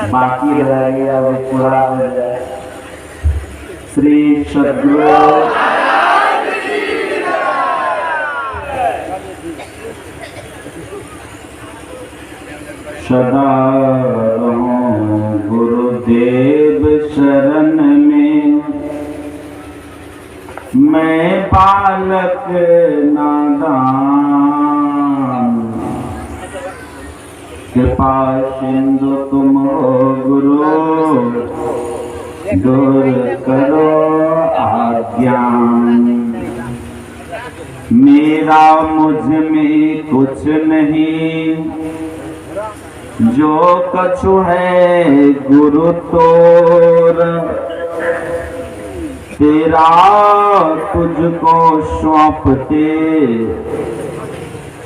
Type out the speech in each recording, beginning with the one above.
बाकी रह गया वो पूरा हो जाए। श्री सद्गुरु सदा रहूं गुरुदेव शरण में, मैं बालक नादान, कृपा सिंधु तुम हो गुरु, दूर करो अज्ञान। मेरा मुझ में कुछ नहीं, जो कछु है गुरु तोर, तेरा तुझको सौंपते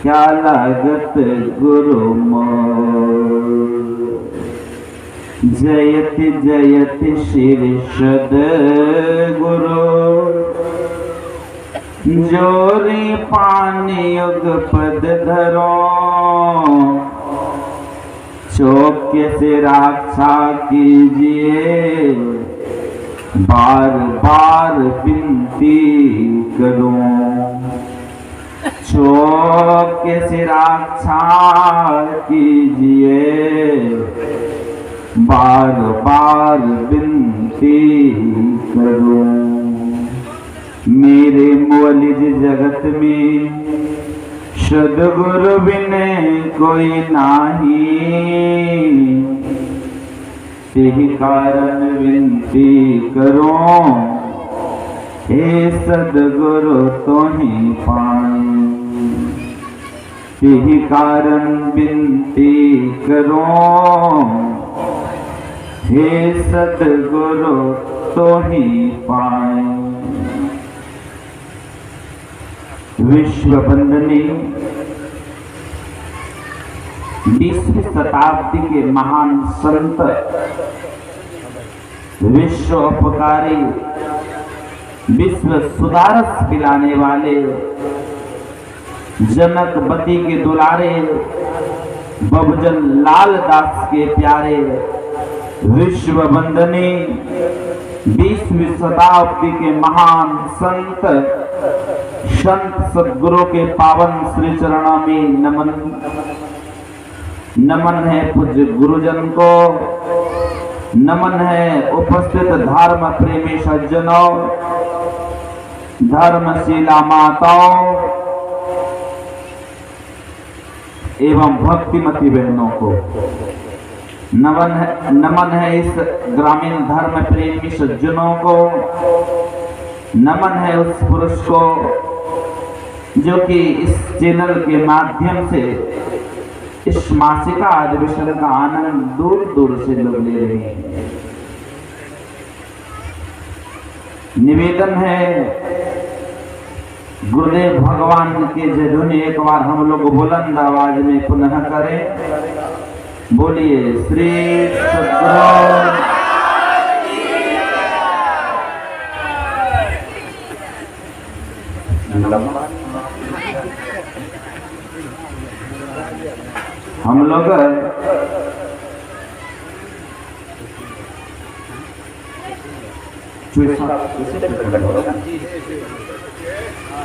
क्या लागत गुरु मोर। जयति जयति श्री सद्गुरु, जोरी पानी युग पद धरो, चौक्य से रक्षा कीजिए, बार बार विनती करूं। चौक्य से रक्षा कीजिए, बार बार विनती करूं। मेरे मौलिज जगत में सद्गुरु बिन कोई नाही, यही कारण विनती करो, हे सद्गुरु तुम्हें पाई। यही कारण विनती करो, हे सद्गुरु तुम्हें पाई। विश्व वंदनी 20वीं शताब्दी के महान संत, विश्व उपकारी, विश्व सुधारस पिलाने वाले, जनकवती के दुलारे, बबजन लाल दास के प्यारे, विश्व वंदनी 20वीं शताब्दी के महान संत सद्गुरु के पावन श्री चरणों में नमन। नमन है पूज्य गुरुजन को, नमन है उपस्थित धर्म प्रेमी सज्जनों, धर्मशीला माताओं एवं भक्तिमती बहनों को। नमन है इस ग्रामीण धर्म प्रेमी सज्जनों को, नमन है उस पुरुष को जो कि इस चैनल के माध्यम से इस मासिका अधिवेशन का आनंद दूर दूर से लोग ले रहे हैं। निवेदन है गुरुदेव भगवान के जय ध्वनि एक बार हम लोग बुलंद आवाज में पुनः करें। बोलिए श्री सद्गुरु। हम लोग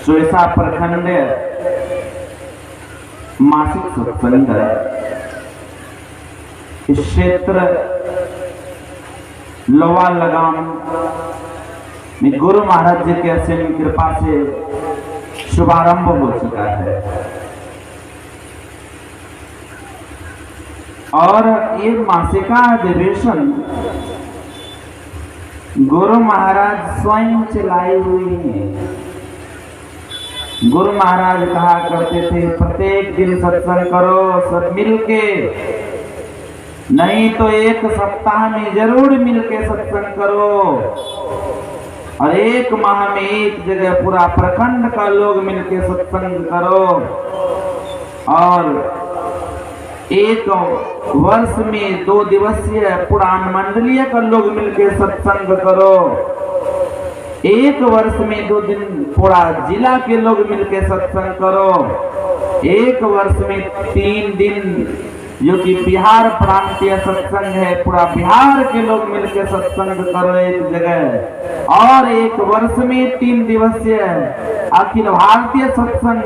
चोइसा प्रखंड मासिक सत्संग इस क्षेत्र लोवा लगाम में गुरु महाराज जी के असीम कृपा से शुभारंभ हो चुका है और ये मासिका अधिवेशन गुरु महाराज स्वयं चलाई हुई है। गुरु महाराज कहा करते थे प्रत्येक दिन सत्संग करो सब मिलके, नहीं तो एक सप्ताह में जरूर मिलके सत्संग करो और एक माह में एक जगह पूरा प्रखंड का लोग मिलके सत्संग करो और एक वर्ष में 2 दिवसीय पुराण मंडलीय का लोग मिलके सत्संग करो। एक वर्ष में 2 दिन पूरा जिला के लोग मिलकर सत्संग करो। एक वर्ष में 3 दिन जो कि बिहार प्रांतीय सत्संग है, पूरा बिहार के लोग मिलकर सत्संग करो एक जगह। और एक वर्ष में 3 दिवसीय अखिल भारतीय सत्संग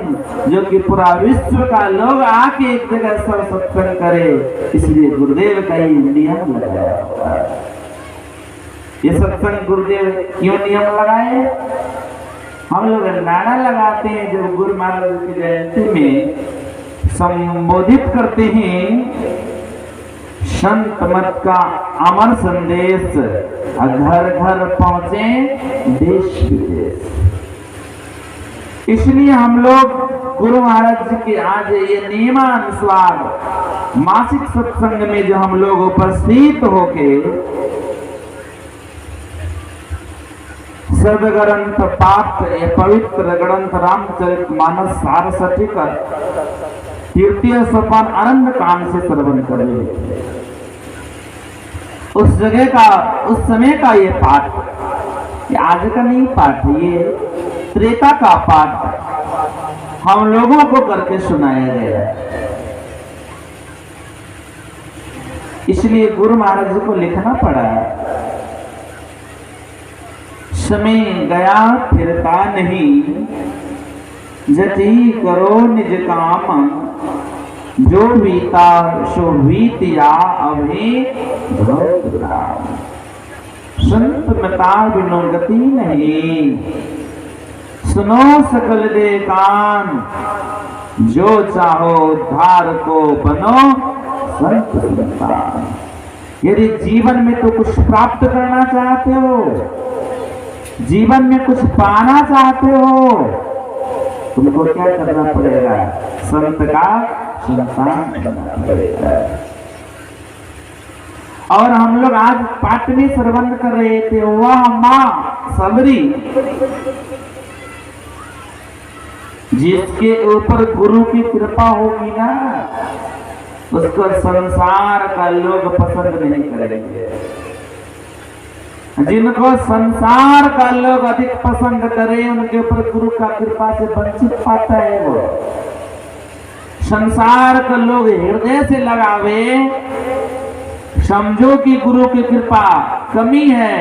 जो कि पूरा विश्व का लोग आके एक जगह सब सत्संग करे। इसलिए गुरुदेव का ही नियम लगाया। ये सत्संग गुरुदेव क्यों नियम लगाए? हम लोग नारा लगाते हैं जब गुरु महाराज की जयंती में संबोधित करते हैं, संत मत का अमर संदेश घर घर पहुंचे देश विदेश। इसलिए हम लोग गुरु महाराज जी के आज ये नियमानुसार मासिक सत्संग में जो हम लोग उपस्थित होके सदग्रंथ पाठ ये पवित्र ग्रंथ रामचरितमानस सारस्वती का तृतीय सोपान आनंद कांड से श्रवण करें। उस जगह का उस समय का ये पाठ, ये आज का नहीं पाठ, ये त्रेता का पाठ हम लोगों को करके सुनाया गया। इसलिए गुरु महाराज जी को लिखना पड़ा। समय गया फिरता नहीं, जति करो निज काम, जो बीता सो बीतिया अभी राम। संत मता बिनो गति नहीं, सुनो सकल दे कान, जो चाहो धार को बनो संत संतान। यदि जीवन में तो कुछ प्राप्त करना चाहते हो, जीवन में कुछ पाना चाहते हो, तुमको क्या करना पड़ेगा? संत का संतान बनना पड़ेगा। और हम लोग आज पाठ में श्रवण कर रहे थे, वह मां सबरी जिसके ऊपर गुरु की कृपा होगी ना, उसको संसार का लोग पसंद नहीं करेंगे। जिनको संसार का लोग अधिक पसंद करे, उनके ऊपर गुरु का कृपा से वंचित पाता है। वो संसार का लोग हृदय से लगावे, समझो कि गुरु की कृपा कमी है।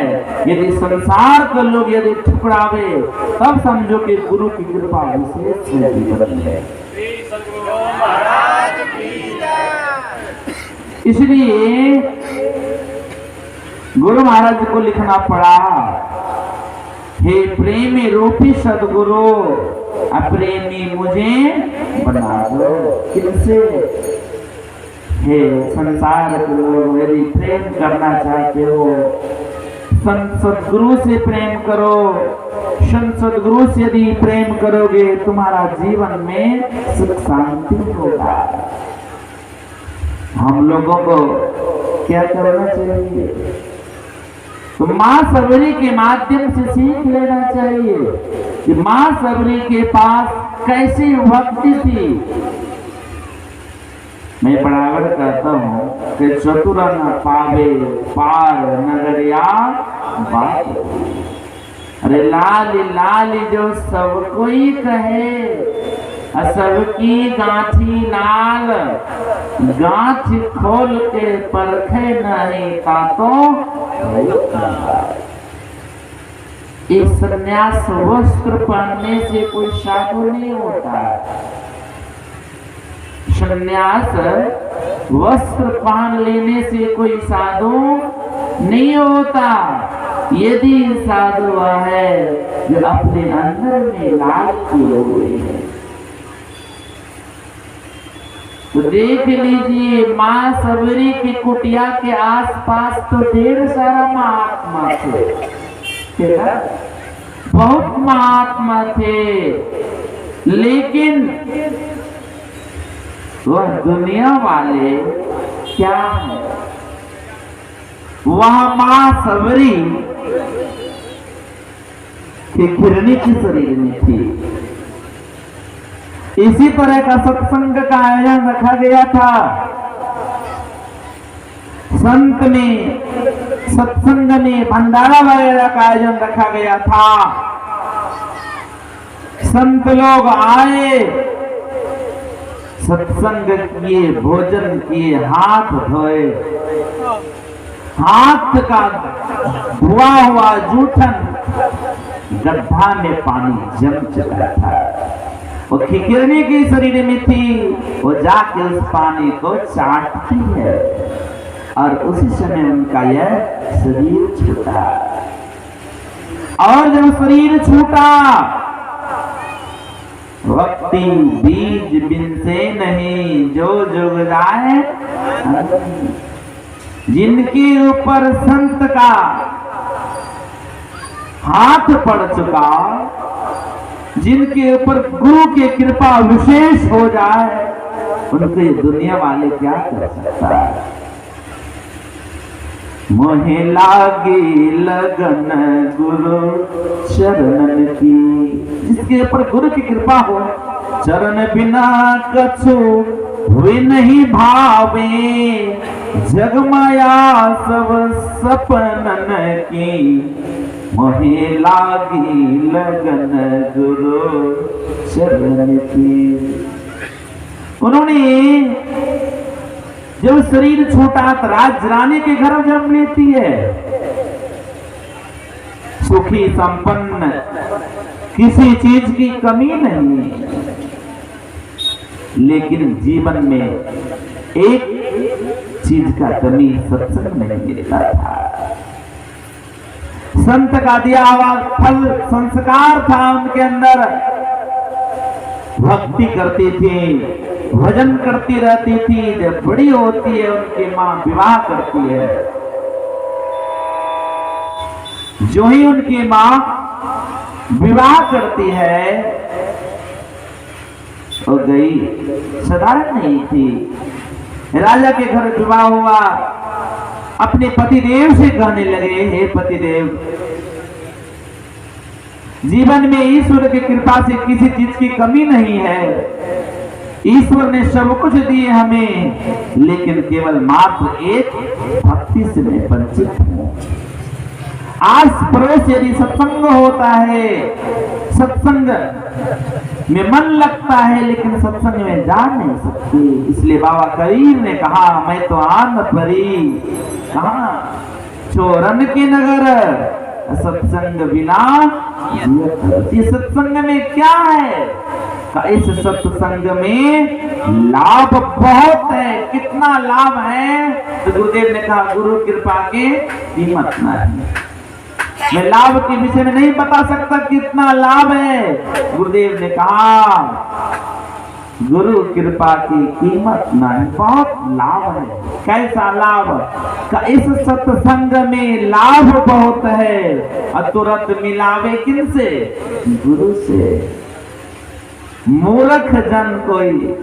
यदि संसार का लोग यदि ठुकरावे, तब समझो कि गुरु की कृपा विशेष है। इसलिए गुरु महाराज को लिखना पड़ा, हे प्रेमी रूपी सदगुरु, अप्रेमी मुझे बना दो। किनसे? हे संसार के लोग, यदि प्रेम करना चाहते हो, सदगुरु से प्रेम करो। सदगुरु से यदि प्रेम करोगे, तुम्हारा जीवन में सुख शांति होगा। हम लोगों को क्या करना चाहिए? तो मां सबरी के माध्यम से सीख लेना चाहिए कि मां सबरी के पास कैसी भक्ति थी। मैं बराबर कहता हूँ कि चतुर न पावे पार नगरिया बात। अरे लाली लाली जो सब कोई कहे, सबकी गांठी लाल, गांठ खोल के परखे नहीं का तो एक संन्यास वस्त्र पहनने से कोई साधु नहीं होता। संन्यास वस्त्र पहन लेने से कोई साधु नहीं होता। यदि साधु वह है जो अपने अंदर में लाल किए हुए है। तो देख लीजिए, मां सबरी की कुटिया के आसपास तो ढेर सारा महात्मा थे, बहुत महात्मा थे, लेकिन वह दुनिया वाले क्या है? वह मां सबरी की किरनी की शरीर में थी। इसी तरह का सत्संग का आयोजन रखा गया था। संत में सत्संग में भंडारा वगैरह का आयोजन रखा गया था। संत लोग आए, सत्संग किए, भोजन किए, हाथ धोए, हाथ का धुआ हुआ जूठन गड्ढा में पानी जम चुका था। वो खिकिरनी की शरीर में थी, वो जाके उस पानी को चाटती है और उसी समय उनका यह शरीर छूटा। और जब शरीर छूटा, भक्ति बीज बिन से नहीं जो जुग जाए, जिनके ऊपर संत का हाथ पड़ चुका, जिनके ऊपर गुरु की कृपा विशेष हो जाए, उनको ये दुनिया वाले क्या कर सकता है। मोहे लागी लगन गुरु चरणन की, जिसके ऊपर गुरु की कृपा हो, चरण बिना कछु हुए नहीं भावे, जगमाया सब सपनन की, मोहे लागी लगन गुरु चरण की। उन्होंने जब शरीर छूटा तो राजरानी के घर जन्म लेती है, सुखी संपन्न, किसी चीज की कमी नहीं, लेकिन जीवन में एक चीज का कमी सत्संग नहीं मिलता था। संत का दिया हुआ फल संस्कार था उनके अंदर, भक्ति करती थी, भजन करती रहती थी। जब बड़ी होती है उनकी मां विवाह करती है, जो ही उनकी मां विवाह करती है, वो गई साधारण नहीं थी। राजा के घर विवाह हुआ, अपने पतिदेव से कहने लगे, हे पतिदेव, जीवन में ईश्वर की कृपा से किसी चीज की कमी नहीं है, ईश्वर ने सब कुछ दिए हमें, लेकिन केवल मात्र एक भक्ति से मैं वंचित हूं। आस पड़ोस यदि सत्संग होता है, सत्संग में मन लगता है, लेकिन सत्संग में जा नहीं सकते। इसलिए बाबा कबीर ने कहा, मैं तो आन परी कहा चोरन के नगर, सत्संग बिना। ये सत्संग में क्या है? इस सत्संग में लाभ बहुत है। कितना लाभ है? तो गुरुदेव ने कहा, गुरु कृपा की कीमत नहीं। मैं लाभ के विषय में नहीं बता सकता कितना लाभ है। गुरुदेव ने कहा, गुरु कृपा की कीमत नहीं, बहुत लाभ है। कैसा लाभ? इस सत्संग में लाभ बहुत है, और तुरंत मिलावे किनसे? गुरु से। मूर्ख जन कोई,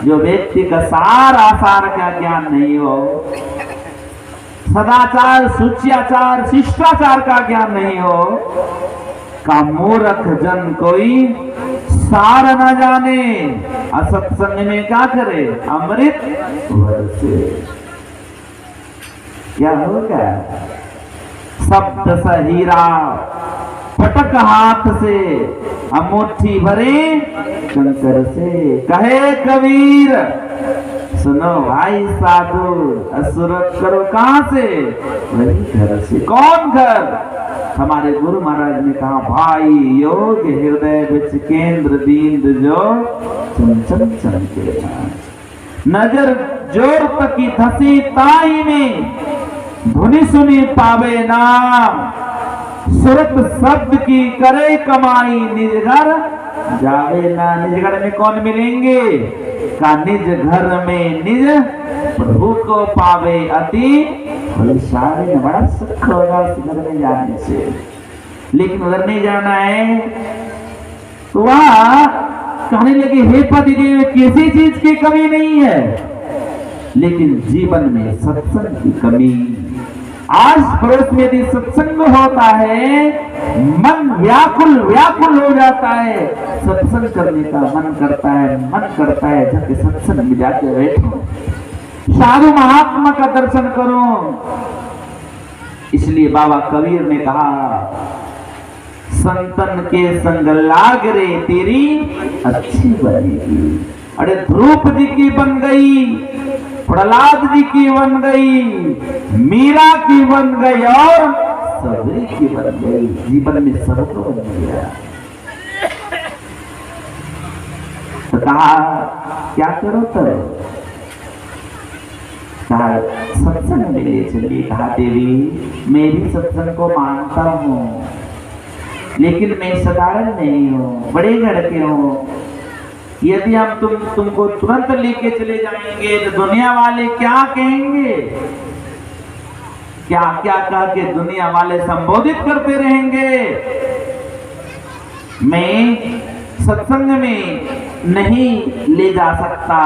जो व्यक्ति का सार आसार का ज्ञान नहीं हो, सदाचार, शुचियाचार, शिष्टाचार का ज्ञान नहीं हो, का मूर्ख जन कोई सार न जाने, असत्संग में क्या करे? अमृत बरसे। क्या होगा? शब्द सहीरा पटक हाथ से, अमुट्ठी भरे कंकर से। कहे कबीर, सुनो भाई साधु, असुरत करो कहां से? वही घर से। कौन घर? हमारे गुरु महाराज ने कहा, भाई योग हृदय बिच केंद्र दीन जो चंचल चमके, नजर जोर तकी धसी ताई में, धुनी सुनी पावे नाम, सुरत शब्द की करे कमाई, निज घर जावे ना। निज घर में कौन मिलेंगे? का निज घर में निज प्रभु को पावे अति बलशाली। बड़ा सुख होगा उस घर में जाने से, लेकिन उधर नहीं जाना है। तो वह कहने लगे, हे पतिदेव, किसी चीज की कमी नहीं है, लेकिन जीवन में सत्संग की कमी। आस पड़ोस में यदि सत्संग होता है, मन व्याकुल व्याकुल हो जाता है, सत्संग करने का मन करता है, मन करता है जबकि सत्संग में जाके बैठो। साधु महात्मा का दर्शन करूं। इसलिए बाबा कबीर ने कहा, संतन के संग लाग रे तेरी अच्छी बनेगी। अरे ध्रुव जी की बन गई, प्रहलाद जी की बन गई, मीरा की बन गई और सबरी की बन गई। जीवन में सबको बन गया। तो कहा क्या करो तो कहा सत्संग में ले चलिए। कहा देवी मैं भी सत्संग को मानता हूँ, लेकिन मैं साधारण नहीं हूँ, बड़े घर के हूँ। यदि हम तुमको तुरंत लेके चले जाएंगे तो दुनिया वाले क्या कहेंगे? क्या क्या कह के दुनिया वाले संबोधित करते रहेंगे। मैं सत्संग में नहीं ले जा सकता,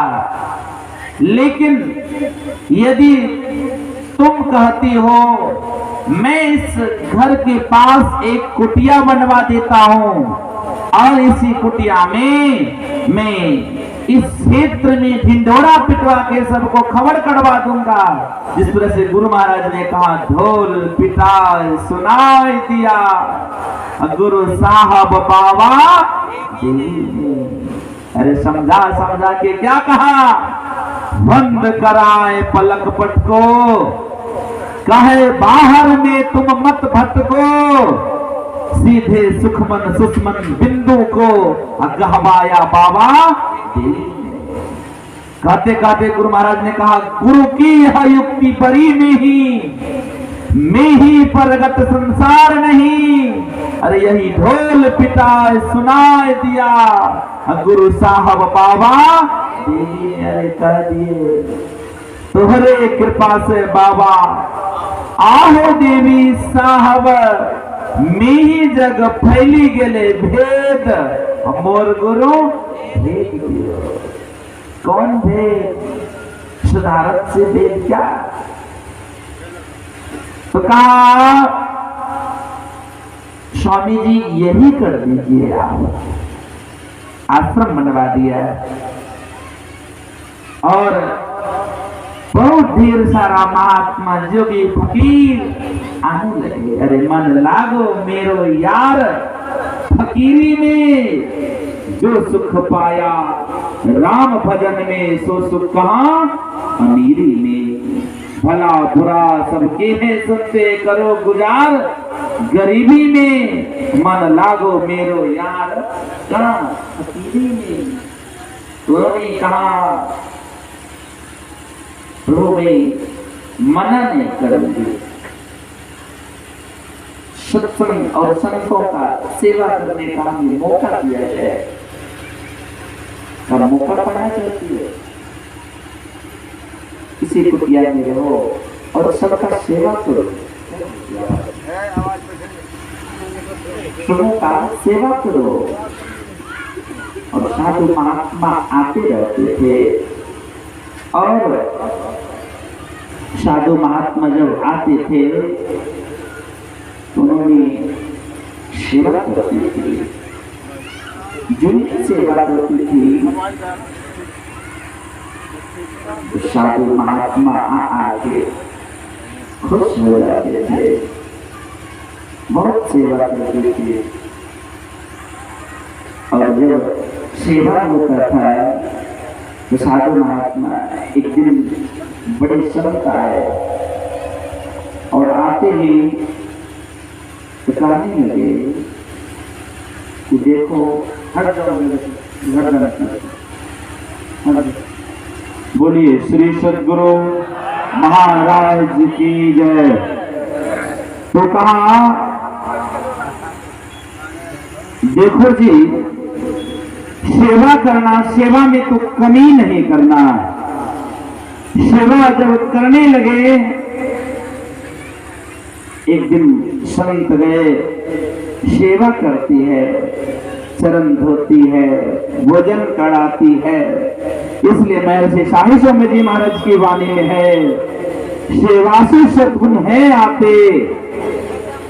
लेकिन यदि तुम कहती हो मैं इस घर के पास एक कुटिया बनवा देता हूं और इसी कुटिया में मैं इस क्षेत्र में ढिंढोरा पिटवा के सबको खबर करवा दूंगा। जिस तरह से गुरु महाराज ने कहा ढोल पिटाए सुनाई दिया, गुरु साहब बाबा। अरे समझा समझा के क्या कहा? बंद कराए पलक पट को, कहे बाहर में तुम मत भटको, सीधे सुखमन सुषमन बिंदु को गहवाया बाबा। कहते कहते गुरु महाराज ने कहा गुरु की यह युक्ति परी में ही परगत संसार नहीं। अरे यही ढोल पिटाए सुनाए दिया, गुरु साहब बाबा अरे कह दिए तोहरे कृपा से बाबा। आहो देवी साहब मी जग फैली गेले भेद, मोर गुरु भेद दियो। कौन भेद? सुधारक से भेद क्या? तो कहा स्वामी जी यही कर दीजिए, आप आश्रम बनवा दिया और बहुत ढेर सारा महात्मा जोगी फकीर आने लगे। अरे मन लागो मेरो यार, फकीरी में जो सुख पाया, राम भजन में सो सुख कहां अमीरी में। भला बुरा सबके है सुनते करो गुजार, गरीबी में मन लागो मेरो यार, कहां फकीरी में। तो कहा प्रभु में मना नहीं करेंगे। सत्संग और संतों का सेवा करने का हमें मौका दिया है, और मौका पाना चाहती है। किसी कुटिया में रहो और सबका सेवा करो, प्रभु का सेवा करो। और साधु महात्मा आते रहते थे और साधु महात्मा जब आते थे तो उन्होंने सेवा करती थी, जिनकी सेवा करती थी तो साधु महात्मा आके खुश हो जाते थे, बहुत सेवा करते थे। और जब सेवा होता था तो साधु महात्मा एक दिन बड़े संत आए और आते ही तो कहने लगे कि देखो हर बोलिए श्री सद्गुरु महाराज की जय। तो कहा देखो जी, सेवा करना, सेवा में तो कमी नहीं करना। सेवा जब करने लगे, एक दिन संत गए, सेवा करती है, चरण धोती है, भोजन कराती है। इसलिए महर्षि शाही स्वामी जी महाराज की वाणी में है, सेवासु सद्गुण है आते,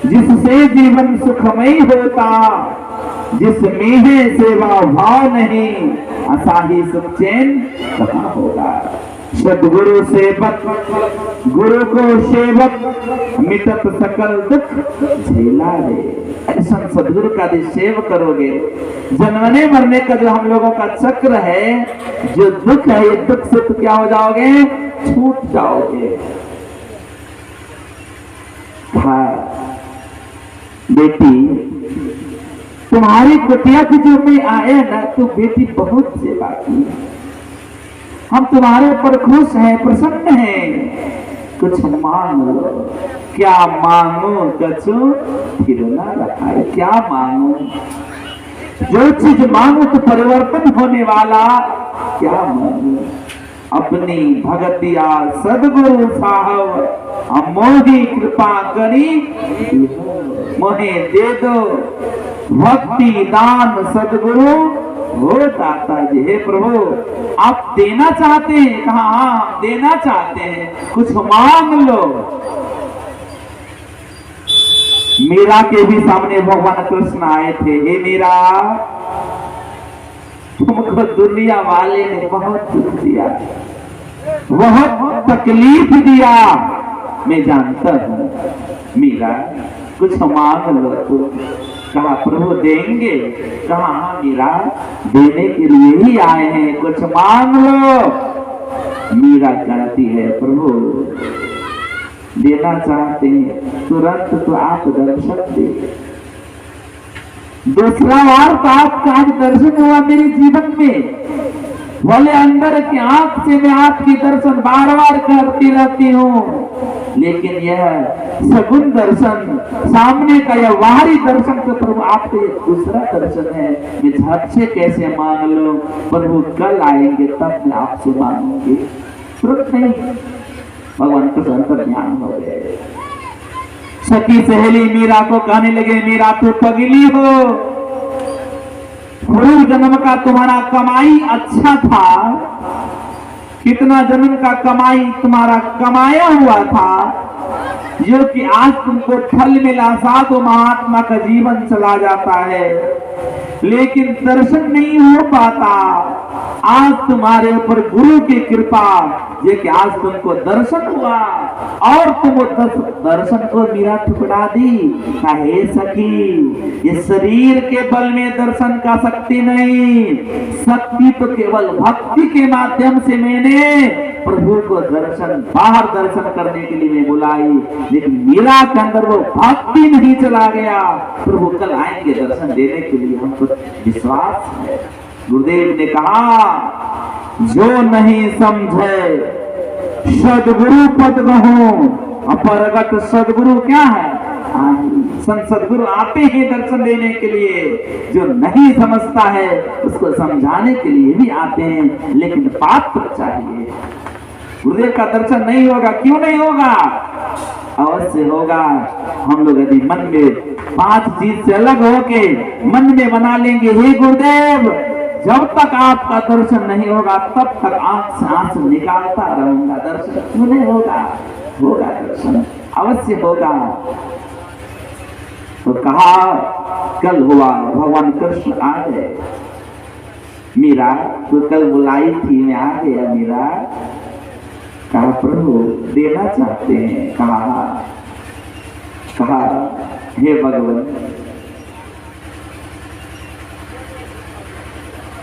जिससे जीवन सुखमय होता, जिसमें है सेवा भाव नहीं, असाही सुख चैन कहाँ होगा। सदगुरु सेवक गुरु को सेवक मिटत सकल दुख झेला रे। ऐसा सदगुरु का यदि सेव करोगे, जन्मने मरने का जो हम लोगों का चक्र है, जो दुख है, ये दुख से तो क्या हो जाओगे, छूट जाओगे। हाँ बेटी, तुम्हारी कुटिया की जो में आए ना, तो बेटी बहुत सेवा की, हम तुम्हारे ऊपर खुश हैं, प्रसन्न हैं, कुछ मांग लो। क्या मांगो कछु फिर ना रखाए, क्या मांगो, जो चीज मांगो तो परिवर्तन होने वाला, क्या मांगो। अपनी भगतिया सदगुरु साहब मोही कृपा करी, मोहे दे दो भक्ति दान सदगुरु हो दाता जी। हे प्रभु, आप देना चाहते हैं, कहा हाँ देना चाहते हैं, कुछ मांग लो। मीरा के भी सामने भगवान कृष्ण आए थे। हे मीरा, तुमको दुनिया वाले ने बहुत दुख दिया, बहुत तकलीफ दिया, मैं जानता हूं। मीरा, कुछ मांग लो। तो कहा प्रभु देंगे, कहा हाँ मीरा, देने के लिए ही आए हैं, कुछ मांग लो। मीरा कहती है प्रभु देना चाहते हैं, तुरंत तो आप दर्शन दे। दूसरा बार तो आपका आज दर्शन हुआ मेरे जीवन में, बोले अंदर की आंख से मैं आपकी दर्शन बार बार करती रहती हूँ, लेकिन यह सगुन दर्शन, सामने का यह बाहरी दर्शन तो प्रभु आपके दूसरा दर्शन है। मैं झट से कैसे मांग लो, प्रभु कल आएंगे तब मैं आपसे मांगूंगी। तुरंत नहीं, भगवान को अंतर ज्ञान हो गए। सखी सहेली मीरा को कहने लगे, मीरा तो पगली हो, पूर्व जन्म का तुम्हारा कमाई अच्छा था, कितना जन्म का कमाई तुम्हारा कमाया हुआ था, जो कि आज तुमको फल मिला, साधु महात्मा का जीवन चला जाता है, लेकिन दर्शन नहीं हो पाता। आज तुम्हारे ऊपर गुरु की कृपा, ये कि आज तुमको दर्शन हुआ, और तुम दर्शन को मीरा ठुकरा दी। हे सखी, ये शरीर के बल में दर्शन का शक्ति नहीं, शक्ति तो केवल भक्ति के माध्यम से मैंने प्रभु को दर्शन, बाहर दर्शन करने के लिए मैं बुलाई, लेकिन मीरा के अंदर वो भक्ति नहीं चला गया। प्रभु कल आएंगे दर्शन देने के लिए, हमको विश्वास है। गुरुदेव ने कहा, जो नहीं समझे सदगुरु पद गहो, अपरगत सदगुरु क्या है, सदगुरु आते हैं दर्शन देने के लिए। जो नहीं समझता है उसको समझाने के लिए भी आते हैं, लेकिन पात्र चाहिए। गुरुदेव का दर्शन नहीं होगा, क्यों नहीं होगा, अवश्य होगा। हम लोग यदि मन में 5 चीज से अलग होके मन में बना लेंगे, हे गुरुदेव जब तक आपका दर्शन नहीं होगा तब तक आंख से आंसू निकालता रहूंगा, दर्शन क्यों नहीं होगा, होगा दर्शन, अवश्य होगा। तो कहा कल हुआ, भगवान कृष्ण आ गए। मीरा तो कल बुलाई थी, मैं आ गया मीरा। कहा प्रभु देना चाहते हैं, कहा हे भगवान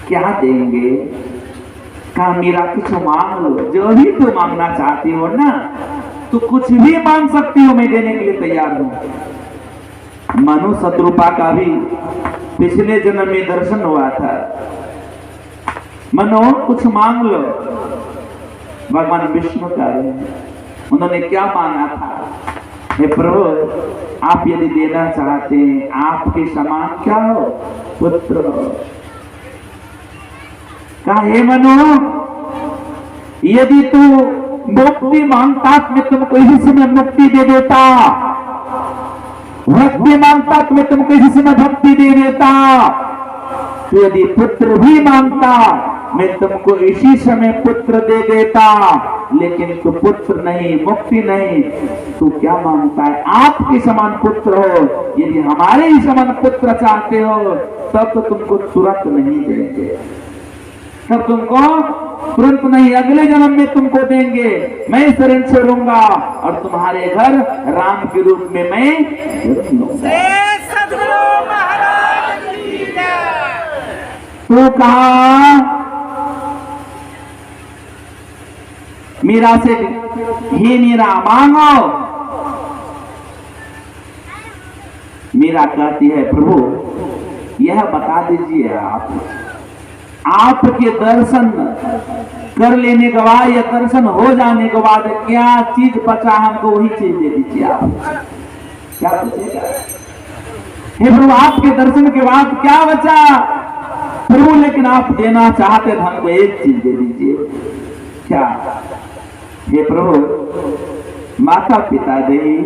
क्या देंगे। कहा मीरा कुछ मांग लो, जो भी तू मांगना चाहती हो ना, तो कुछ भी मांग सकती हो, मैं देने के लिए तैयार हूं। मनु शत्रुपा का भी पिछले जन्म में दर्शन हुआ था। मनो कुछ मांग लो, भगवान विष्णु का है, उन्होंने क्या मांगा था, हे प्रभु आप यदि देना चाहते हैं, आपके समान क्या हो, पुत्र हो। कहा हे मनु, यदि तू मुक्ति मांगता मैं तुमको इसी समय मुक्ति दे देता, भक्ति मांगता तो मैं तुमको इसी समय भक्ति दे देता, तो यदि पुत्र भी मांगता मैं तुमको इसी समय पुत्र दे देता, लेकिन तू पुत्र नहीं, मुक्ति नहीं, तू क्या मांगता है, आपके समान पुत्र हो। यदि हमारे ही समान पुत्र चाहते हो तब तो तुमको तुरंत नहीं देंगे। तब तुमको तुरंत नहीं, अगले जन्म में तुमको देंगे। मैं शरण छोड़ूंगा और तुम्हारे घर राम के रूप में मैं सद्गुरु महाराज की जय। तू कहा मीरा से, हे मीरा मांगो। मीरा कहती है प्रभु यह बता दीजिए आपके दर्शन कर लेने के बाद या दर्शन हो जाने के बाद क्या चीज बचा, हमको वही चीज दे दीजिए। आप क्या बचेगा? हे प्रभु आपके दर्शन के बाद क्या बचा प्रभु? लेकिन आप देना चाहते तो हमको एक चीज दे दीजिए। क्या? हे प्रभु माता पिता नहीं,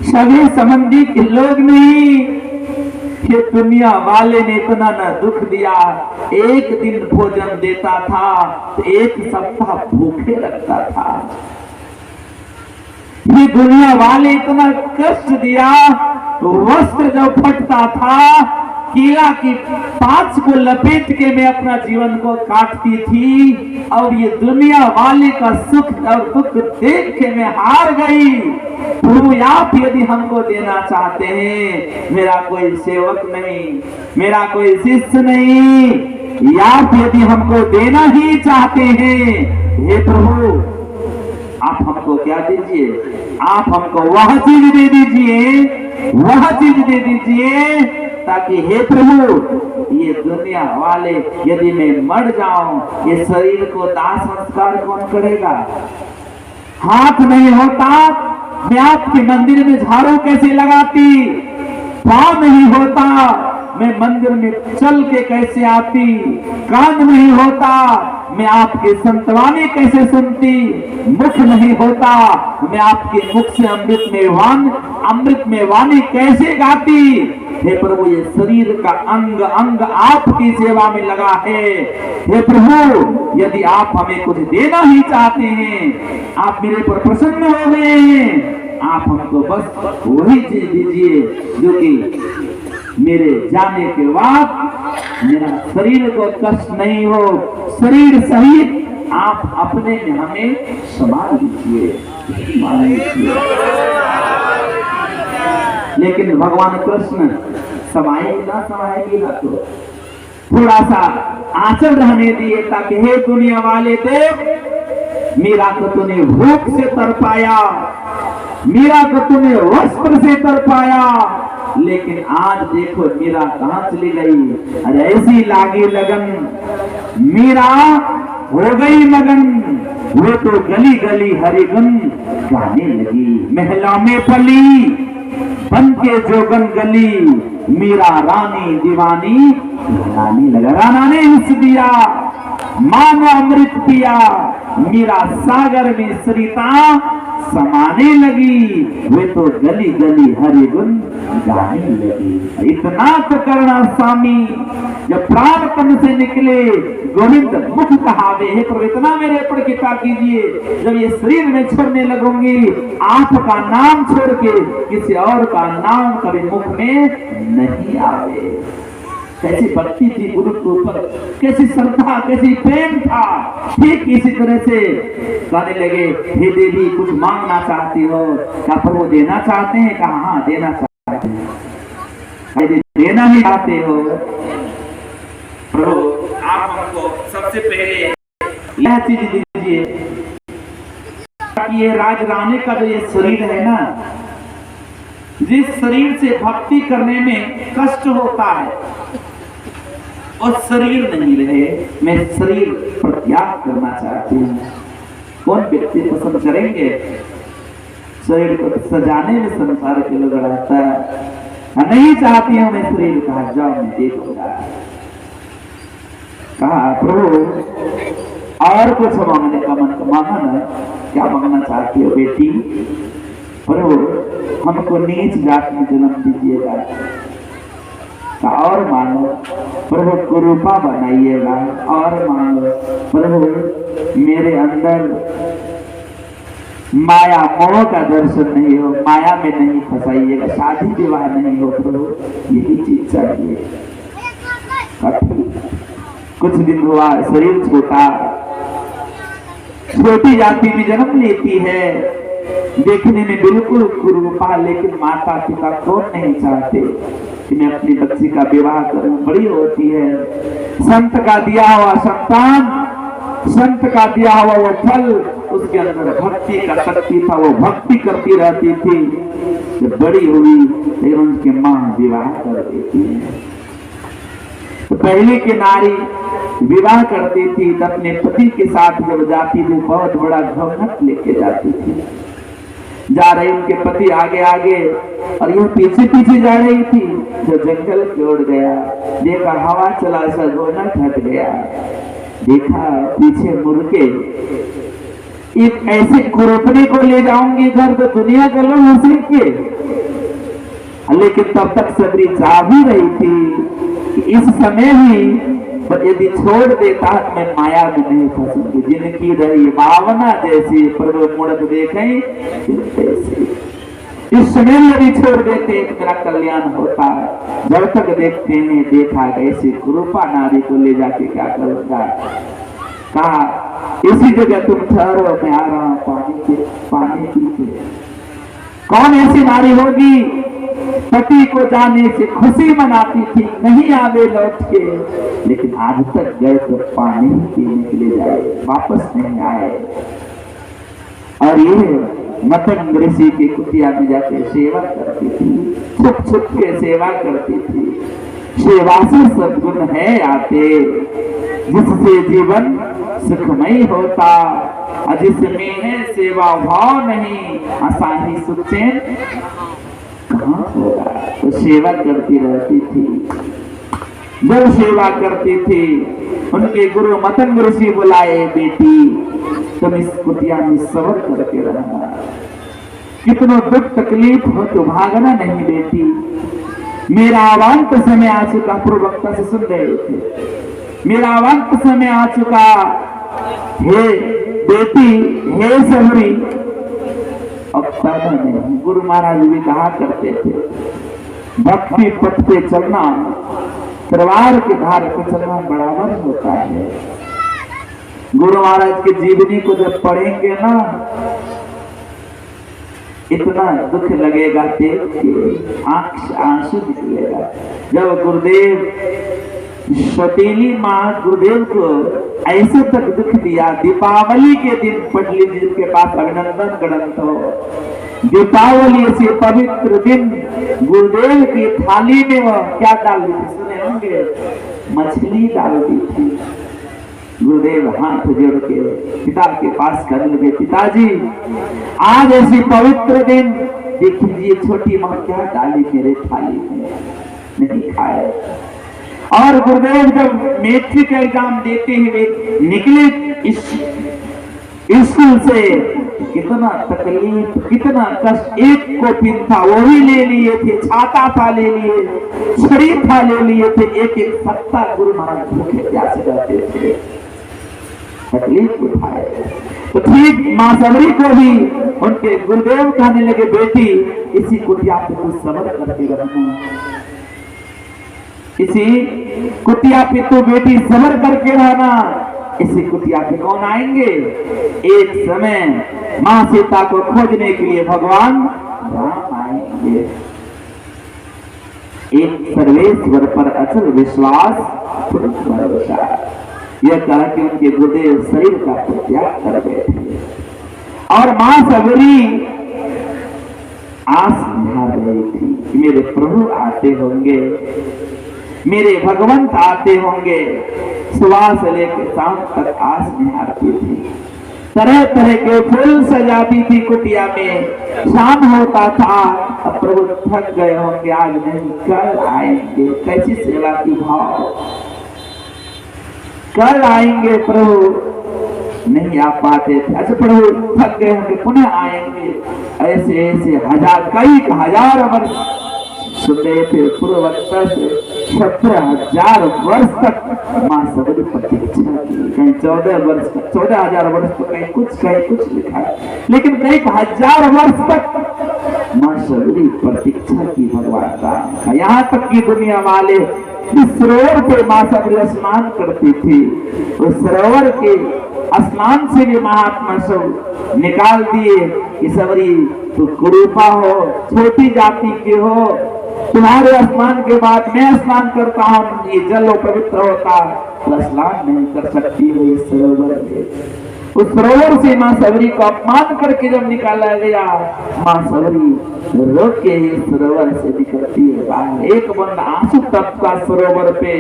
सभी संबंधी के लोग नहीं, ये दुनिया वाले ने इतना न दुख दिया, एक दिन भोजन देता था तो एक सप्ताह भूखे रखता था। ये दुनिया वाले इतना कष्ट दिया, वस्त्र जब फटता था केला की 5 को लपेट के मैं अपना जीवन को काटती थी, और ये दुनिया वाले का सुख और दुख देख के मैं हार गई। प्रभु आप यदि हमको देना चाहते हैं, मेरा कोई सेवक नहीं, मेरा कोई शिष्य नहीं, आप यदि हमको देना ही चाहते हैं, हे प्रभु आप हमको क्या दीजिए? आप हमको वह चीज दे दीजिए, वह चीज दे दीजिए ताकि हे प्रभु ये दुनिया वाले यदि मैं मर जाऊं, ये शरीर को दाह संस्कार कौन करेगा? हाथ नहीं होता मैं आपके मंदिर में झाड़ू कैसे लगाती? पाँव नहीं होता मैं मंदिर में चल के कैसे आती? कान नहीं होता मैं आपके संतवाणी कैसे सुनती? मुख नहीं होता मैं आपके मुख से अमृत में वाणी कैसे गाती? हे प्रभु ये शरीर का अंग अंग आपकी सेवा में लगा है। हे प्रभु यदि आप हमें कुछ देना ही चाहते हैं, आप मेरे पर प्रसन्न हो गए हैं, आप हमको बस वही चीज दीजिए जो कि मेरे जाने के बाद मेरा शरीर को कष्ट नहीं हो, शरीर सहित आप अपने में हमें संभाल दीजिए। लेकिन भगवान कृष्ण समाएगी ना समाएगी ना, तो थोड़ा सा आंचल रहने दिए ताकि हे दुनिया वाले देव, मीरा को तूने भूख से तरपाया, मीरा को तूने वस्त्र से तरपाया, लेकिन आज देखो मीरा कहां चली गई? अरे ऐसी लागी लगन, मीरा हो गई मगन, वो तो गली गली हरिगुन गाने लगी। महला में पली बन के जोगन गली, मीरा रानी दीवानी गाने लगा। राणा ने हिस्स दिया मानो अमृत पिया, मीरा सागर में सरिता समाने लगी, वे तो गली गली हरि गुण गाने लगी। इतना तो करना स्वामी जब प्राण तन से निकले गोविंद मुख कहावे, हे प्रभु इतना मेरे पर कृपा कीजिए, जब ये शरीर में छोड़ने लगूंगी आपका नाम छोड़ के किसी और का नाम कभी मुख में नहीं आवे। कैसी भक्ति थी गुरु के ऊपर, कैसी श्रद्धा, कैसी प्रेम था। ठीक इसी तरह से कहने लगे, हे देवी कुछ मांगना चाहती हो? क्या प्रभु देना चाहते हैं? कहा हाँ देना चाहते हैं। यदि देना ही चाहते हो प्रभु आप हमको सबसे पहले यह चीज दीजिए कि ये राजरानी का जो ये शरीर है ना, जिस शरीर से भक्ति करने में कष्ट होता है और शरीर नहीं रहे, मैं शरीर पर त्याग करना चाहती हूँ। कौन व्यक्ति पसंद करेंगे शरीर को सजाने में? संसार के लोग रहता है नहीं चाहती हूँ मैं शरीर, कहा जाओ मैं देखूंगा। कहा प्रभु और कुछ मांगने का मन मांगा ना, क्या मांगना चाहती हो बेटी? प्रभु हमको नीच जात में जन्म दीजिएगा। और मांगो प्रभु कुरूपा बनाइएगा, और मांगो प्रभु मेरे अंदर माया मोह का दर्शन नहीं हो, माया में नहीं फंसाइएगा, शादी विवाह नहीं हो प्रभु, यही चीज चाहिए। कुछ दिन हुआ, शरीर छोटी जाति में जन्म लेती है, देखने में बिल्कुल कुरूपा, लेकिन माता पिता कौन नहीं चाहते कि मैं अपनी बच्ची का विवाह करूं। बड़ी होती है, संत का दिया हुआ संतान, संत का दिया हुआ वो फल, उसके अंदर भक्ति का शक्ति था, वो भक्ति करती रहती थी। जब बड़ी हुई लेकिन उनकी मां विवाह कर देती है। तो पहले की नारी विवाह करती थी तो अपने पति के साथ जब जाती थी बहुत बड़ा घमंड लेके जाती थी। जा रही उनके पति आगे आगे और यह पीछे पीछे जा रही थी। जो जंगल की ओर गया, देखा हवा चला सा घमंड हट गया, देखा पीछे मुड़ के एक ऐसे कुरूपने को ले जाऊंगी घर तो दुनिया का लोग हंसेंगे। लेकिन तब तक सबरी चाह भी रही थी कि इस समय ही यदि छोड़ देता मैं माया में नहीं फंसूंगी। जिनकी रही भावना जैसी प्रभु मुड़क देखें तैसी। इस समय यदि छोड़ देते तो मेरा कल्याण होता। जब तक देखते हैं देखा ऐसी कुरूपा नारी को ले जाके क्या करूंगा। कहा इसी जगह तुम ठहरो, मैं आ रहा हूं पानी पी के। कौन ऐसी नारी होगी पति को जाने से खुशी मनाती थी, नहीं आवे लौट के, लेकिन आज तक गए तो पानी पीने के लिए जाए, वापस नहीं आए। और ये मतंग ऋषि की कुटिया में जाके सेवा करती थी, छुप छुप के सेवा करती थी। सेवा से सद्गुण है आते, जिससे जीवन सुखमय होता। जिसमें है सेवा भाव नहीं, आसानी सुख चैन कहाँ होगा। तो सेवा करती रहती थी। जब सेवा करती थी उनके गुरु मतंग ऋषि बुलाए, बेटी तुम इस कुटिया में सबर करके रहना, कितना दुख तकलीफ हो तो भागना नहीं बेटी। मेरा अवांत समय आ चुका, पूर्ववक्ता से सुन रहे थे, मेरा अवांत समय आ चुका। हे बेटी, हे सबरी, अब पैदा नहीं। गुरु महाराज भी कहा करते थे भक्ति पथ पे चलना तलवार के धार पे चलना बराबर होता है। गुरु महाराज की जीवनी को जब पढ़ेंगे ना, इतना दुख लगेगा देख के, आंख से आंसू निकलेगा। जब गुरुदेव सतीली माँ गुरुदेव को ऐसे तक दुख दिया। दीपावली के दिन पढ़ लीजिए, जिनके पास अभिनंदन ग्रंथ हो। दीपावली से पवित्र दिन गुरुदेव की थाली में वह क्या डाल दी थी, सुने होंगे, मछली डाल दी थी। गुरुदेव हाथ जोड़ के पिता के पास करने लगे, पिताजी आज ऐसी पवित्र दिन देखिए, छोटी माँ क्या डाली मेरे थाली में, नहीं खाए। और गुरुदेव जब मैट्रिक एग्जाम देते हुए निकले स्कूल से, कितना तकलीफ, कितना कष्ट। एक कोपिन था वो भी ले लिए थे, छाता था ले लिए, छड़ी था ले लिए थे। एक एक सप्ताह गुरु महाराज भूखे प्यासे रहते थे, तकलीफ उठाए। तो ठीक माँ सबरी को भी उनके गुरुदेव कहने लगे, बेटी इसी कुटिया पे कुछ सबर करके रहना, इसी कुटिया पे तो बेटी सबर करके रहना। इसी कुटिया पे कौन आएंगे? एक समय मां सीता को खोजने के लिए भगवान राम आएंगे। एक सर्वेश्वर पर अचल विश्वास, भरोसा, यह कहा कि उनके गुरुदेव शरीर का त्याग कर गए थे। और मां सबरी आस निहार रही थी कि मेरे प्रभु आते होंगे, मेरे भगवंत आते होंगे। सुबह से लेकर शाम तक आस निहारती थी, तरह तरह के फूल सजाती थी कुटिया में। शाम होता था, अब प्रभु थक गए होंगे, आज नहीं कल आएंगे। कैसी सेवा की भाव, कल आएंगे प्रभु, नहीं आ पाते थे। अच्छा प्रभु थक गए होंगे, पुनः आएंगे। ऐसे ऐसे हजार, कई हजार वर्ष सुन रहे थे। पूर्ववक्ता से 17,000 वर्ष तक मां सबरी प्रतीक्षा की। कहीं 14 वर्ष, 14,000 वर्ष तो कहीं कुछ लिखा है, लेकिन कई हजार वर्ष तक मां सबरी प्रतीक्षा की भगवान का। यहाँ तक की दुनिया वाले इस सरोवर पे माँ सबरी स्नान करती थी। उस सरोवर के स्नान से भी महात्मा सब निकाल दिए कि सबरी तू कुरूपा हो, छोटी जाति के हो, तुम्हारे स्नान के बाद मैं स्नान करता हूँ, ये जल पवित्र होता, तो स्नान नहीं कर सकती हो इस सरोवर में। उस सरोवर से माँ सबरी को अपमान करके जब निकाला गया, माँ सबरी रोक के इस सरोवर से निकलती है बाहर। एक बूंद आंसू टपका सरोवर पे,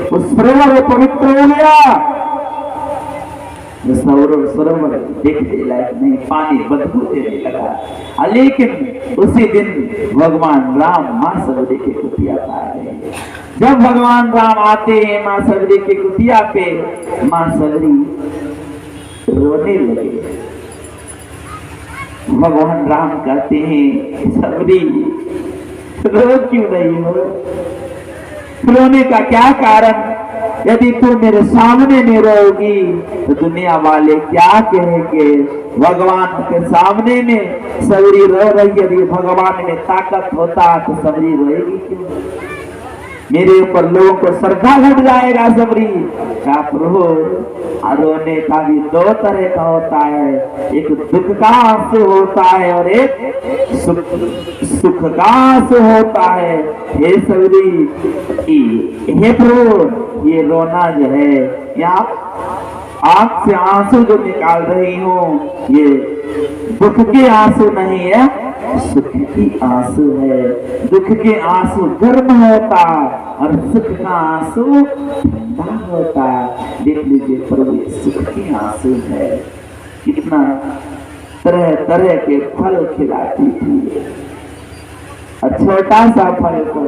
उस सरोवर पवित्र हो गया। सरोवर देखने लायक नहीं, पानी बदबू देने लगा। लेकिन उसी दिन भगवान राम माँ सबरी के कुटिया पाए। जब भगवान राम आते हैं माँ सबरी के कुटिया पे, माँ सबरी रोने लगे। भगवान राम कहते हैं सबरी रो क्यों रही हो, रोने का क्या कारण? यदि तू मेरे सामने नहीं रोगी तो दुनिया वाले क्या कहेंगे? भगवान के सामने में सबरी रो रही, यदि भगवान में ताकत होता तो सबरी रोएगी क्यों? मेरे ऊपर लोगों को श्रद्धा घट जाएगा। सबरी का प्रभु, रोने का भी दो तरह का होता है, एक दुख का आंसू होता है और एक सुख का आंसू होता है। हे सबरी, हे प्रभु, ये रोना जो है, या आंख से आंसू जो निकाल रही हूँ, ये दुख के आंसू नहीं है, सुख की आंसू है। दुख के आंसू गर्म होता और सुख का आंसू ठंडा होता। देख लीजिए प्रभु, सुख के आंसू है। कितना तरह तरह के फल खिलाती थी, और छोटा सा फल को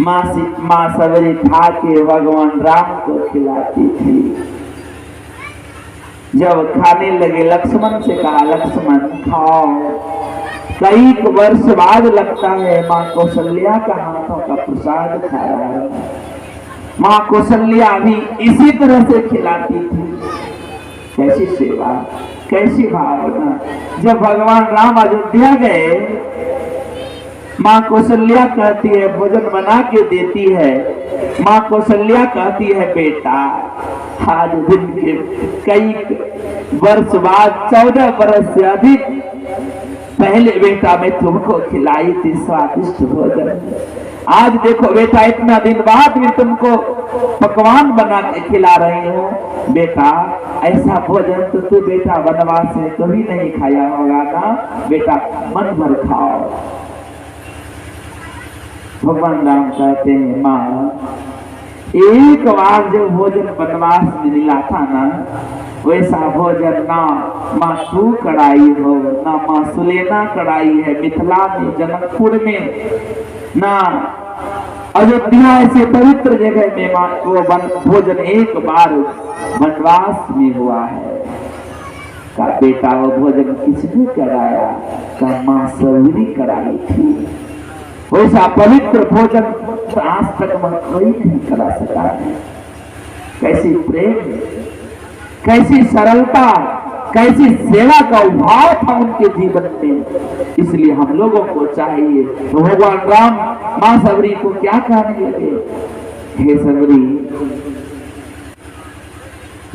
माँ सबरी खा के भगवान राम को खिलाती थी। जब खाने लगे, लक्ष्मण से कहा, लक्ष्मण खाओ। कई वर्ष बाद लगता है माँ कौशल्या का हाथों का प्रसाद खा रहा है। माँ कौशल्या भी इसी तरह से खिलाती थी। कैसी सेवा, कैसी भावना। जब भगवान राम अयोध्या गए, माँ कौशल्या कहती है, भोजन बना के देती है। माँ कौशल्या कहती है, बेटा आज दिन के कई वर्ष बाद, 14 वर्ष से अधिक पहले बेटा मैं तुमको खिलाई थी स्वादिष्ट भोजन। आज देखो बेटा, इतना दिन बाद भी तुमको पकवान बना के खिला रही हूँ। बेटा ऐसा भोजन तो तू बेटा वनवास में कभी नहीं खाया होगा ना, बेटा मन भर खाओ। भगवान राम कहते हैं, माँ एक बार जो भोजन वनवास में मिला था ना, वैसा भोजन ना माँ तू कड़ाई हो, ना माँ सुलेना कड़ाई है मिथिला में, जनकपुर में, ना अयोध्या ऐसे पवित्र जगह में माँ वो भोजन एक बार वनवास में हुआ है। का बेटा वो भोजन किसने कराया? का माँ सबरी कराई थी। वैसा पवित्र भोजन आज तक मन कोई नहीं करा सका है। कैसी प्रेम, कैसी सरलता, कैसी सेवा का भाव था उनके जीवन में। इसलिए हम लोगों को चाहिए। तो भगवान राम माँ सबरी को क्या कहने लगे? हे सबरी,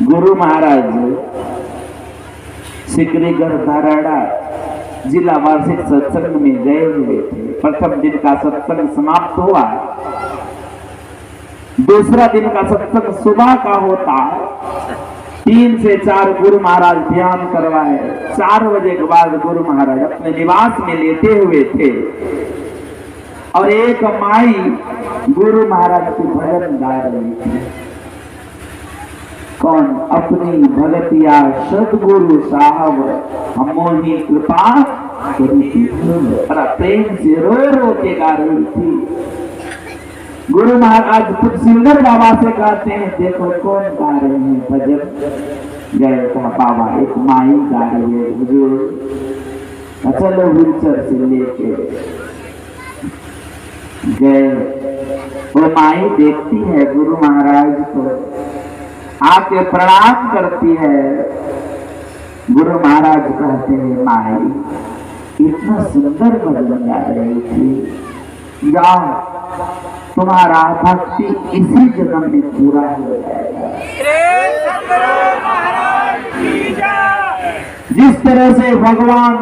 गुरु महाराज सिकरीगढ़ धाराड़ा जिला वार्षिक सत्संग में गए हुए थे। प्रथम दिन का सत्संग समाप्त हुआ, दूसरा दिन का सत्संग सुबह का होता। 3 से 4 गुरु महाराज ध्यान करवाए। 4 बजे के बाद गुरु महाराज अपने निवास में लेटे हुए थे और एक माई गुरु महाराज की भजन गा रही थी। कौन? अपनी भगतिया सदगुरु साहब हमोही कृपा करी थी। बड़ा प्रेम से रो रो के गा रही थी। गुरु महाराज तुलसीधर बाबा से कहते हैं, देखो कौन गा रहे हैं भजन? जय कहा, बाबा एक माई गा रही है हुजूर। चलो व्हीलचेयर से लेके गए। वो माई देखती है गुरु महाराज को, आके प्रणाम करती है। गुरु महाराज कहते हैं, माई इतना सुंदर भजन गा रही थी, जाओ तुम्हारा भक्ति इसी जन्म में पूरा हो जाएगा। श्री सद्गुरु महाराज की जय। जिस तरह से भगवान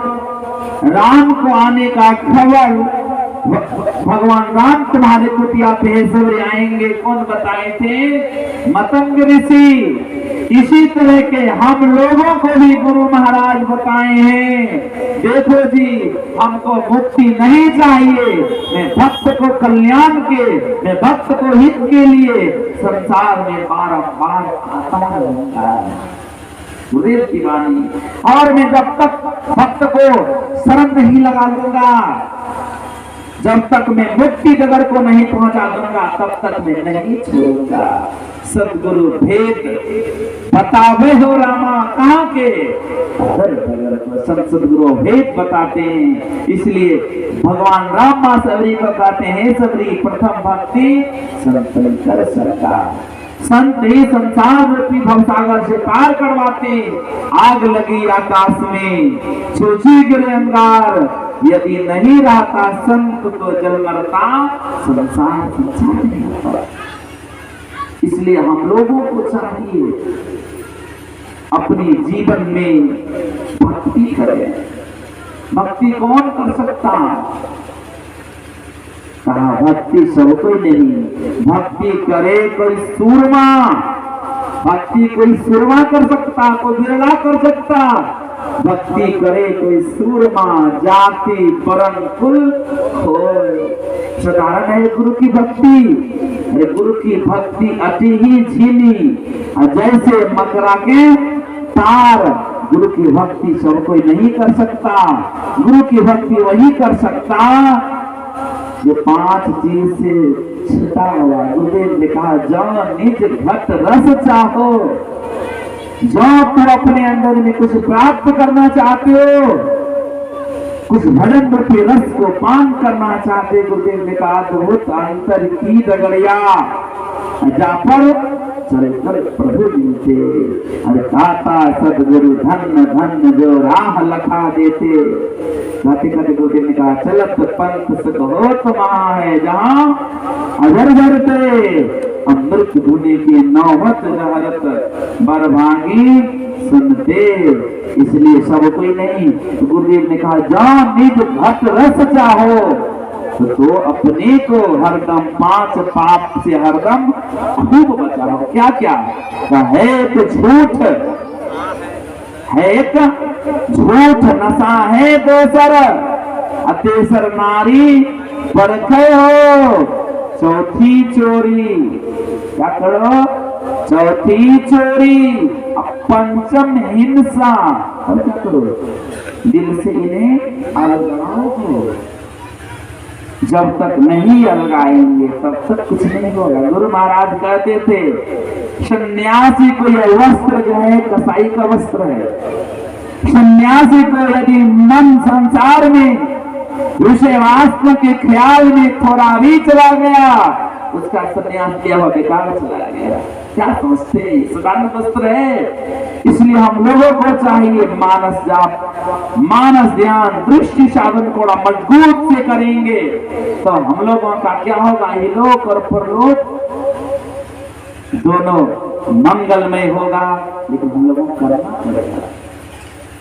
राम को आने का खबर भगवान राम तुम्हारे कुटिया पे है सबरे आएंगे कौन बताए थे? मतंग ऋषि। इसी तरह के हम लोगों को भी गुरु महाराज बताए हैं, देखो जी हमको मुक्ति नहीं चाहिए, मैं भक्त को कल्याण के, मैं भक्त को हित के लिए संसार में बारंबार आता रहूंगा। गुरुदेव की वाणी। और मैं जब तक भक्त को शरण नहीं लगा लूंगा, जब तक मैं मुक्ति नगर को नहीं पहुंचा दूंगा, तब तक मैं नहीं छोड़ूंगा। सदगुरु भेद बतावे हो रामा कहाँ के? सदगुरु भेद बताते हैं। इसलिए भगवान राम मां सबरी को कहते हैं, सबरी प्रथम भक्ति संतन कर सरकार। संत ही संसार रूपी भवसागर से पार करवाते। आग लगी आकाश में, छूछी गिरे अंगार, यदि नहीं रहता संत तो जल मरता, संसार संसार नहीं होता। इसलिए हम लोगों को चाहिए अपने जीवन में भक्ति करें। भक्ति कौन कर सकता? कहा भक्ति सब कोई नहीं, भक्ति करे कोई सूरमा। भक्ति कोई सूरमा कर सकता, कोई बिरला कर सकता। भक्ति करे कोई सूरमा, जाति परम कुल खोए। साधारण है गुरु की भक्ति। अरे गुरु की भक्ति अति ही झीनी, जैसे मकरा के तार। गुरु की भक्ति सब कोई नहीं कर सकता। गुरु की भक्ति वही कर सकता जो 5 चीज से छिटा हुआ। गुरुदेव ने कहा, जाओ निज घट रस चाहो। जो तुम अपने अंदर में कुछ प्राप्त करना चाहते हो, कुछ भजन रूपी रस को पान करना चाहते, गुरुदेव ने कहा अद्भुत अंतर की दगड़िया जा पर चले कर प्रभु मिलते। अरे दाता सदगुरु धन धन जो राह लखा देते। कहते कहते गुरुदेव ने कहा, चलत पंथ सुख हो तुम्हारा है जहाँ अजर भरते। अमृत धुने की नौबत लहरत बरभागी सुनते। इसलिए सब कोई नहीं। तो गुरुदेव ने कहा, जाओ निज घट रस चाहो तो अपने को हरदम 5 पाप से हरदम खूब बचाओ। क्या क्या? है एक झूठ, है एक झूठ नशा है दोसर, अतेसर नारी परखे हो, चौथी चोरी। क्या करो? चौथी चोरी, पंचम हिंसा। और क्या करो? दिल से इन्हें अलगाओ। जब तक नहीं अलगाएंगे तब तक कुछ नहीं होगा। गुरु महाराज कहते थे, सन्यासी को यह वस्त्र जो है कसाई का वस्त्र है। सन्यासी को यदि मन संसार में विषय वास्तव के ख्याल में थोड़ा भी चला गया, उसका सन्यास क्या हुआ? बेकार चला गया। क्या समझते? साधारण वस्त्र है। इसलिए हम लोगों को चाहिए मानस जाप, मानस ध्यान, दृष्टि साधन को मजबूत से करेंगे तो हम लोगों का क्या होगा? इहलोक और परलोक दोनों मंगलमय होगा। लेकिन हम लोगों को करना पड़ेगा।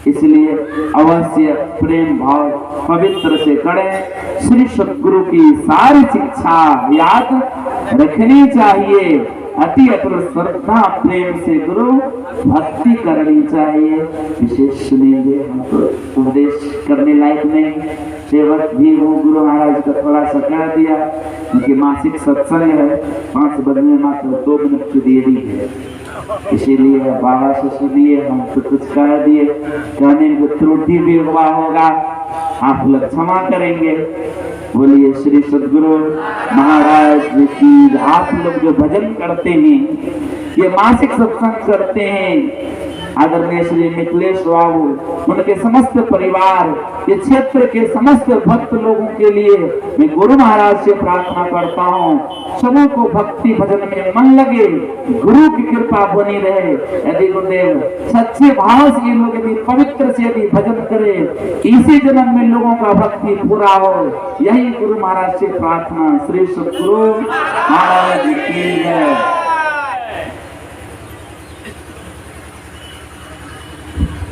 इसलिए अवश्य प्रेम भाव पवित्र से करें। श्री सद्गुरु की सारी शिक्षा याद रखनी चाहिए। अति अतुल श्रद्धा प्रेम से गुरु भक्ति करनी चाहिए। विशेष सुनेंगे, हम तो उपदेश करने लायक नहीं, सेवक भी हूँ। गुरु महाराज का थोड़ा सा कह दिया, उनकी मासिक सत्संग है, 5 बजने मात्र 2 मिनट की देरी है। इसीलिए बाबा से सुनिए, हम तो कुछ कह दिए, कहने में त्रुटि भी हुआ होगा, आप लोग क्षमा करेंगे। बोलिए श्री सद्गुरु महाराज की। आप लोग जो भजन करते हैं, ये मासिक सत्संग करते हैं, आदरणीय श्री मिथिलेश बाबू, उनके समस्त परिवार, ये क्षेत्र के समस्त भक्त लोगों के लिए मैं गुरु महाराज से प्रार्थना करता हूँ, सबों को भक्ति भजन में मन लगे, गुरु की कृपा बनी रहे। यदि गुरुदेव सच्चे भाव से ये लोग यदि पवित्र से यदि भजन करे, इसी जन्म में लोगों का भक्ति पूरा हो, यही गुरु महाराज से प्रार्थना। श्री सद्गुरु महाराज की जय।